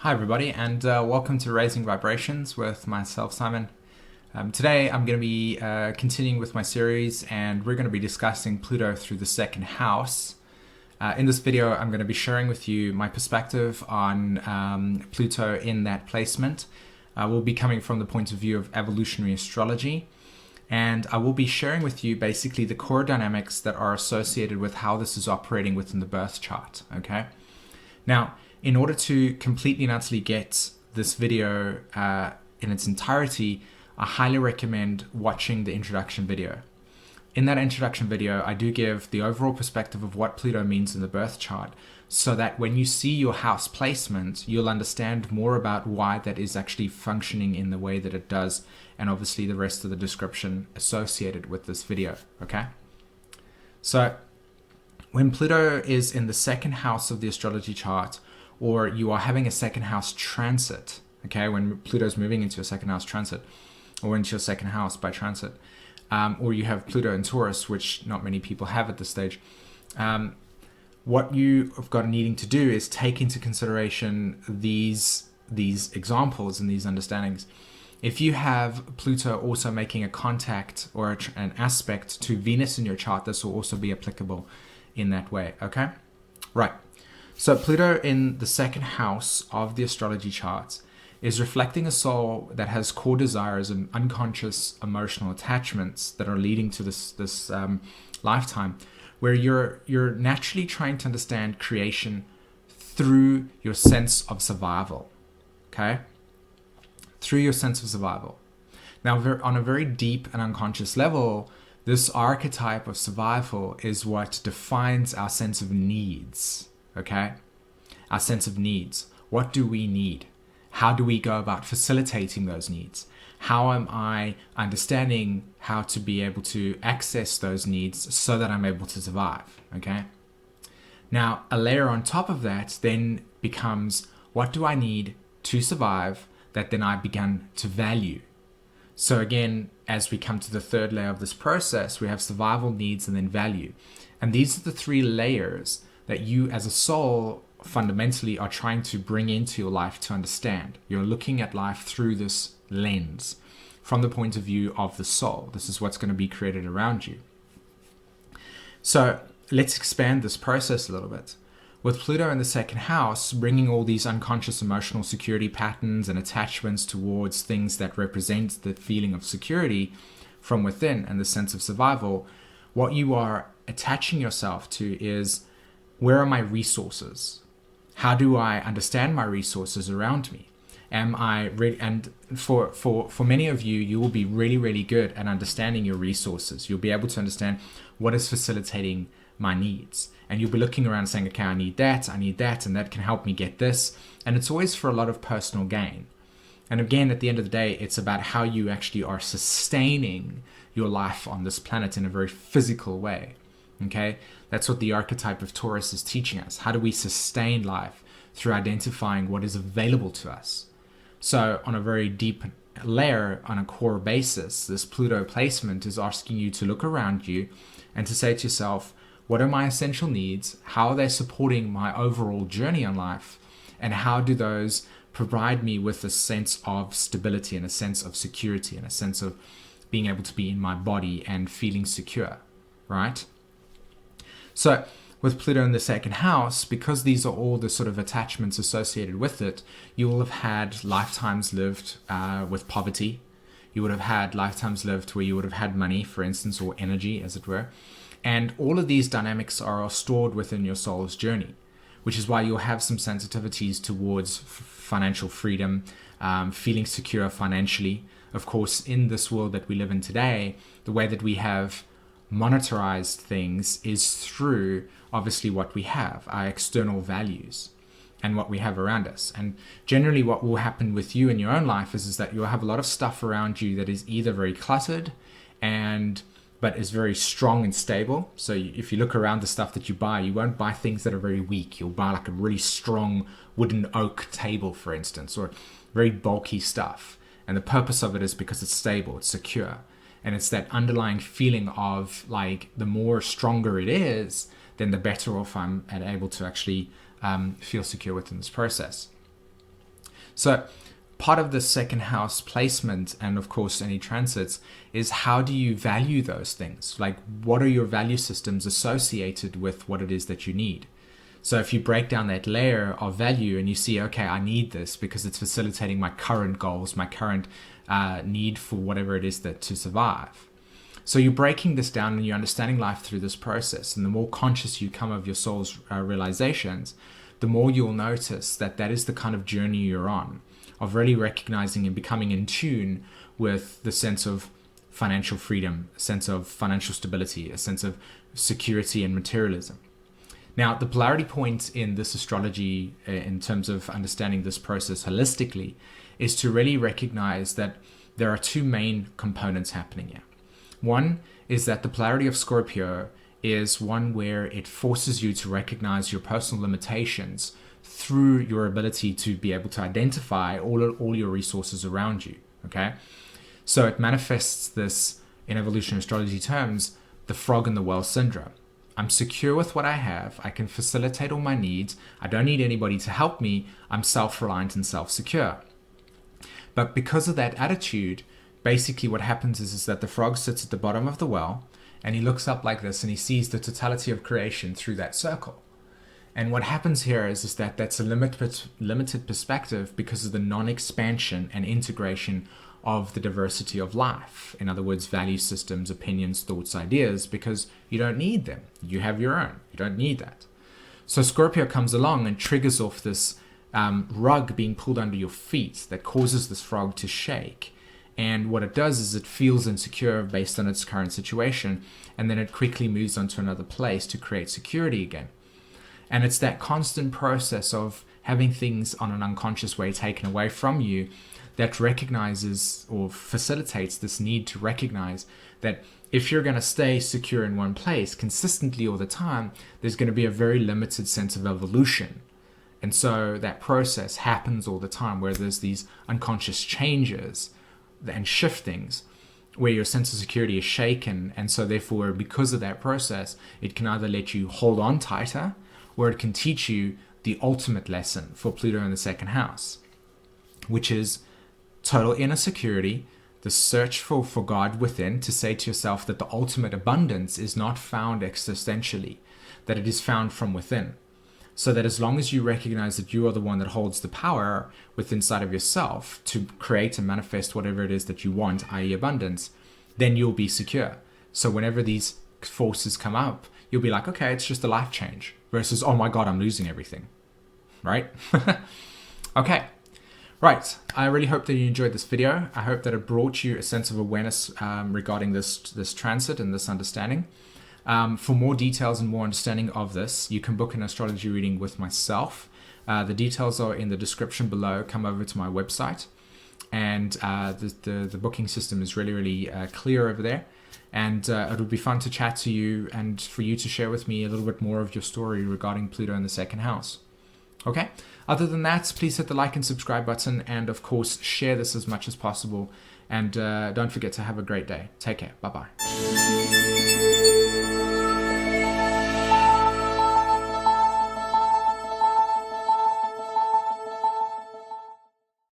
Hi everybody, and welcome to Raising Vibrations with myself, Simon. Today I'm going to be continuing with my series, and we're going to be discussing Pluto through the second house. In this video I'm going to be sharing with you my perspective on Pluto in that placement. We'll be coming from the point of view of evolutionary astrology, and I will be sharing with you basically the core dynamics that are associated with how this is operating within the birth chart. Okay, now in order to completely and utterly get this video in its entirety, I highly recommend watching the introduction video. In that introduction video, I do give the overall perspective of what Pluto means in the birth chart, so that when you see your house placement, you'll understand more about why that is actually functioning in the way that it does, and obviously the rest of the description associated with this video, okay? So, when Pluto is in the second house of the astrology chart, or you are having a second house transit, okay, when Pluto's moving into a second house transit, or into your second house by transit, or you have Pluto in Taurus, which not many people have at this stage, what you have got needing to do is take into consideration these examples and these understandings. If you have Pluto also making a contact or an aspect to Venus in your chart, this will also be applicable in that way, okay? Right. So Pluto in the second house of the astrology chart is reflecting a soul that has core desires and unconscious emotional attachments that are leading to this lifetime, where you're naturally trying to understand creation through your sense of survival, okay? Through your sense of survival. Now, on a very deep and unconscious level, this archetype of survival is what defines our sense of needs. Okay, our sense of needs. What do we need? How do we go about facilitating those needs? How am I understanding how to be able to access those needs so that I'm able to survive? Okay. Now, a layer on top of that then becomes, what do I need to survive that then I begin to value? So again, as we come to the third layer of this process, we have survival needs and then value. And these are the three layers that you as a soul fundamentally are trying to bring into your life to understand. You're looking at life through this lens from the point of view of the soul. This is what's going to be created around you. So let's expand this process a little bit. With Pluto in the second house, bringing all these unconscious emotional security patterns and attachments towards things that represent the feeling of security from within and the sense of survival, what you are attaching yourself to is, where are my resources? How do I understand my resources around me? Am I ready? And for many of you, you will be really, really good at understanding your resources. You'll be able to understand what is facilitating my needs. And you'll be looking around saying, okay, I need that, and that can help me get this. And it's always for a lot of personal gain. And again, at the end of the day, it's about how you actually are sustaining your life on this planet in a very physical way. Okay, that's what the archetype of Taurus is teaching us. How do we sustain life? Through identifying what is available to us. So on a very deep layer, on a core basis, this Pluto placement is asking you to look around you and to say to yourself, what are my essential needs? How are they supporting my overall journey in life? And how do those provide me with a sense of stability and a sense of security and a sense of being able to be in my body and feeling secure, right? So with Pluto in the second house, because these are all the sort of attachments associated with it, you will have had lifetimes lived with poverty. You would have had lifetimes lived where you would have had money, for instance, or energy, as it were. And all of these dynamics are stored within your soul's journey, which is why you'll have some sensitivities towards financial freedom, feeling secure financially. Of course, in this world that we live in today, the way that we have monetarized things is through obviously what we have, our external values and what we have around us. And generally what will happen with you in your own life is that you'll have a lot of stuff around you that is either very cluttered but is very strong and stable. So if you look around the stuff that you buy, you won't buy things that are very weak. You'll buy like a really strong wooden oak table, for instance, or very bulky stuff. And the purpose of it is because it's stable, it's secure. And it's that underlying feeling of like, the more stronger it is, then the better off I'm able to actually feel secure within this process. So part of the second house placement, and of course any transits, is how do you value those things? Like, what are your value systems associated with what it is that you need? So if you break down that layer of value and you see, okay, I need this because it's facilitating my current goals, my current need for whatever it is that to survive. So you're breaking this down and you're understanding life through this process. And the more conscious you come of your soul's realizations, the more you'll notice that that is the kind of journey you're on, of really recognizing and becoming in tune with the sense of financial freedom, a sense of financial stability, a sense of security and materialism. Now, the polarity point in this astrology, in terms of understanding this process holistically, is to really recognize that there are two main components happening here. One is that the polarity of Scorpio is one where it forces you to recognize your personal limitations through your ability to be able to identify all your resources around you, okay? So it manifests this, in evolutionary astrology terms, the frog in the well syndrome. I'm secure with what I have. I can facilitate all my needs. I don't need anybody to help me. I'm self-reliant and self-secure. But because of that attitude, basically what happens is that the frog sits at the bottom of the well and he looks up like this and he sees the totality of creation through that circle. And what happens here is that that's a limited perspective because of the non-expansion and integration of the diversity of life. In other words, value systems, opinions, thoughts, ideas, because you don't need them. You have your own. You don't need that. So Scorpio comes along and triggers off this rug being pulled under your feet that causes this frog to shake. And what it does is it feels insecure based on its current situation, and then it quickly moves on to another place to create security again. And it's that constant process of having things on an unconscious way taken away from you that recognizes or facilitates this need to recognize that if you're going to stay secure in one place consistently all the time, there's going to be a very limited sense of evolution. And so that process happens all the time where there's these unconscious changes and shiftings where your sense of security is shaken. And so therefore, because of that process, it can either let you hold on tighter or it can teach you the ultimate lesson for Pluto in the second house, which is total inner security, the search for God within, to say to yourself that the ultimate abundance is not found existentially, that it is found from within. So that as long as you recognize that you are the one that holds the power within inside of yourself to create and manifest whatever it is that you want, i.e. abundance, then you'll be secure. So whenever these forces come up, you'll be like, okay, it's just a life change, versus, oh my God, I'm losing everything, right? Okay. Right, I really hope that you enjoyed this video. I hope that it brought you a sense of awareness regarding this transit and this understanding. For more details and more understanding of this, you can book an astrology reading with myself. The details are in the description below. Come over to my website. And the booking system is really clear over there. And it would be fun to chat to you and for you to share with me a little bit more of your story regarding Pluto in the second house. Okay, other than that, please hit the like and subscribe button, and of course share this as much as possible, and don't forget to have a great day. Take care. Bye-bye.